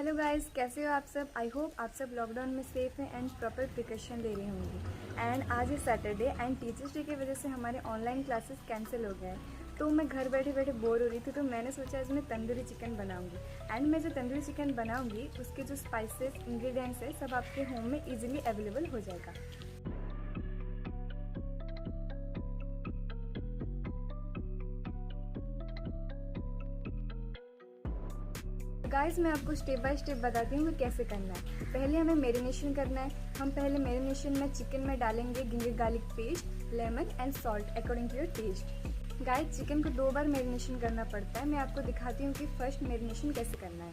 Hello guys, कैसे हो आप सब। आई होप आप सब लॉकडाउन में सेफ हैं एंड प्रॉपर प्रिकॉशन ले रहे होंगे। एंड आज है सैटरडे एंड टीचर्स डे की वजह से हमारे ऑनलाइन क्लासेस कैंसिल हो गए। तो मैं घर बैठे बैठे बोर हो रही थी, तो मैंने सोचा आज मैं तंदूरी चिकन बनाऊंगी। एंड मैं जो तंदूरी चिकन बनाऊंगी उसके जो स्पाइसेस इंग्रेडिएंट्स है सब आपके होम में ईजिली अवेलेबल हो जाएगा। गाइस, मैं आपको स्टेप बाय स्टेप बताती हूँ कि कैसे करना है। पहले हमें मैरिनेशन करना है। हम पहले मैरिनेशन में चिकन में डालेंगे ginger garlic paste, lemon and salt according to your taste. Guys, chicken को 2 बार मैरिनेशन करना पड़ता है। मैं आपको दिखाती हूँ कि फर्स्ट मैरिनेशन कैसे करना है।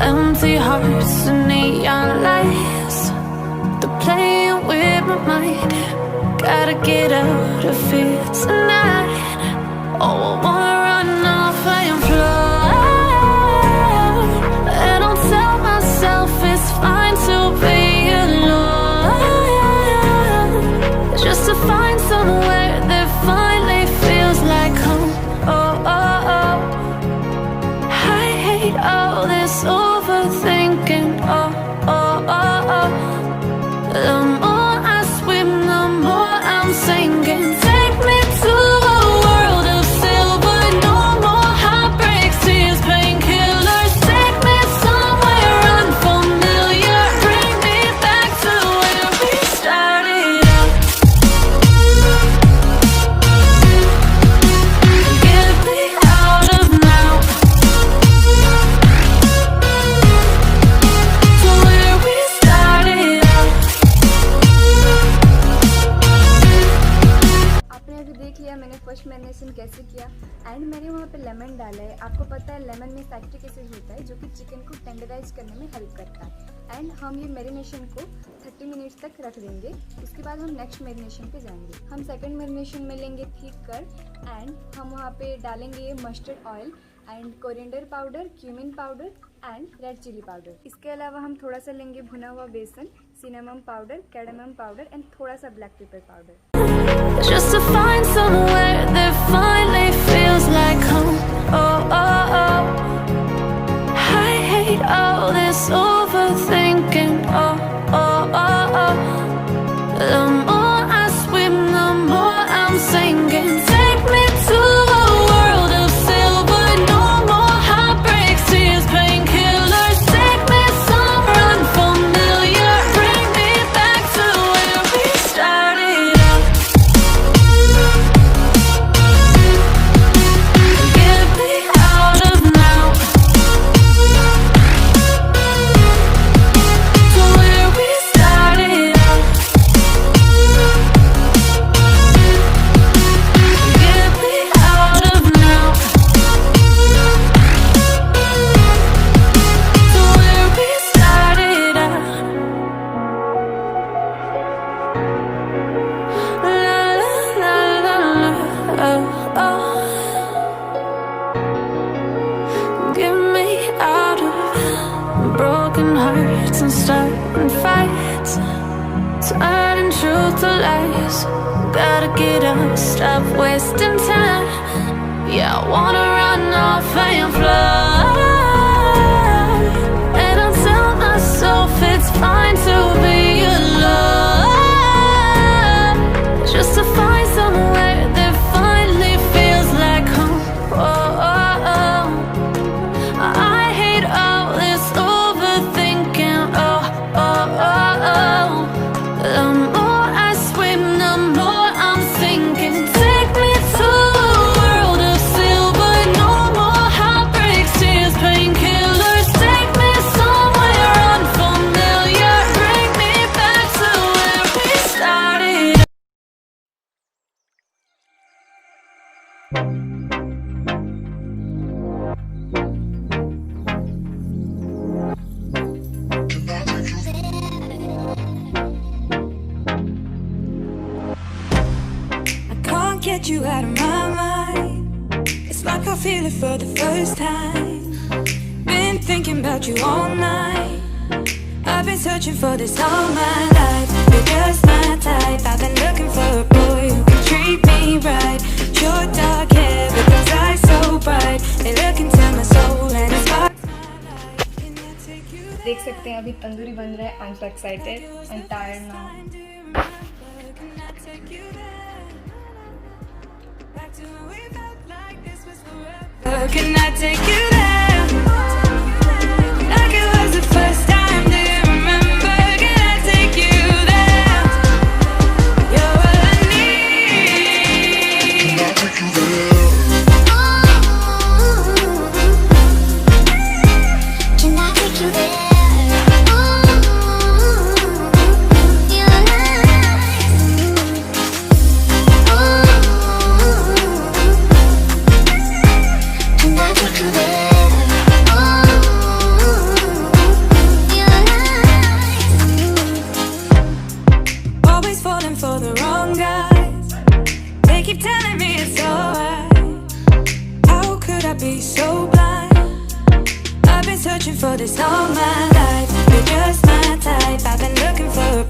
Empty hearts and neon lights, they're playing with my mind. Gotta get out of here tonight. Oh, I wanna run off and fly. And I'll tell myself it's fine to be alone, just to find somewhere that finally feels like home. Oh, oh, oh. I hate all this overthinking. Oh, oh, oh, oh. The more I swim, the more I'm sinking. Take me to a world of silver. No more heartbreaks, tears, painkillers. Take me somewhere unfamiliar. Bring me back to where we started out. Get me out of now, to where we started out. आपने अभी देख लिया मैंने first marination कैसे किया। And मैंने वहाँ पे लेमन डाला है। आपको पता है लेमन में सैक्ट्रिक एसिड होता है जो कि चिकन को टेंडराइज करने में हेल्प करता है। एंड हम ये मैरिनेशन को 30 मिनट्स तक रख देंगे। उसके बाद हम नेक्स्ट मैरिनेशन पे जाएंगे। हम सेकंड मैरिनेशन में लेंगे थिक कर एंड हम वहाँ पे डालेंगे ये mustard oil and coriander powder, cumin powder and red chilli powder. इसके अलावा हम थोड़ा सा लेंगे भुना हुआ बेसन, cinnamon powder, cardamom powder and थोड़ा सा black pepper powder. Just to find somewhere that finally feels like home. Oh, oh, oh. I hate all this overthinking. Oh, oh, oh, oh. The more I swim, the more I'm sinking. Take me to a world of silver. No more heartbreaks, tears, painkillers. Take me somewhere unfamiliar. Bring me back to where we started out. Get me out of now, to where we started out. Get me out of now, to where we started out. La la la la la, oh, oh. Get me out of broken hearts and starting fights, turning truth to lies. Gotta get up, stop wasting time. Yeah, I wanna run off and fly. And I'll tell myself it's fine to be alone, just to find somewhere that finally feels like home. Oh, oh, oh. I hate all this overthinking. Oh, oh, oh, oh. The more I swim, the more I'm sinking. Take me to a world of silver. No more heartbreaks, tears, painkillers. Take me somewhere unfamiliar. Bring me back to where we started. I can't get you out of my mind. It's like I feel it for the first time. Been thinking about you all night. I've been searching for this all my life. You're just my type. I've been looking for सकते हैं अभी तंदूरी बन रहा है। I am so excited and tired now. Can I take you there? Like it was the first time. Do you remember? Can I take you there? You're all I need. Can I take you there? Can I take you there? Always falling for the wrong guys. They keep telling me it's alright. How could I be so blind? I've been searching for this all my life. You're just my type. I've been looking for a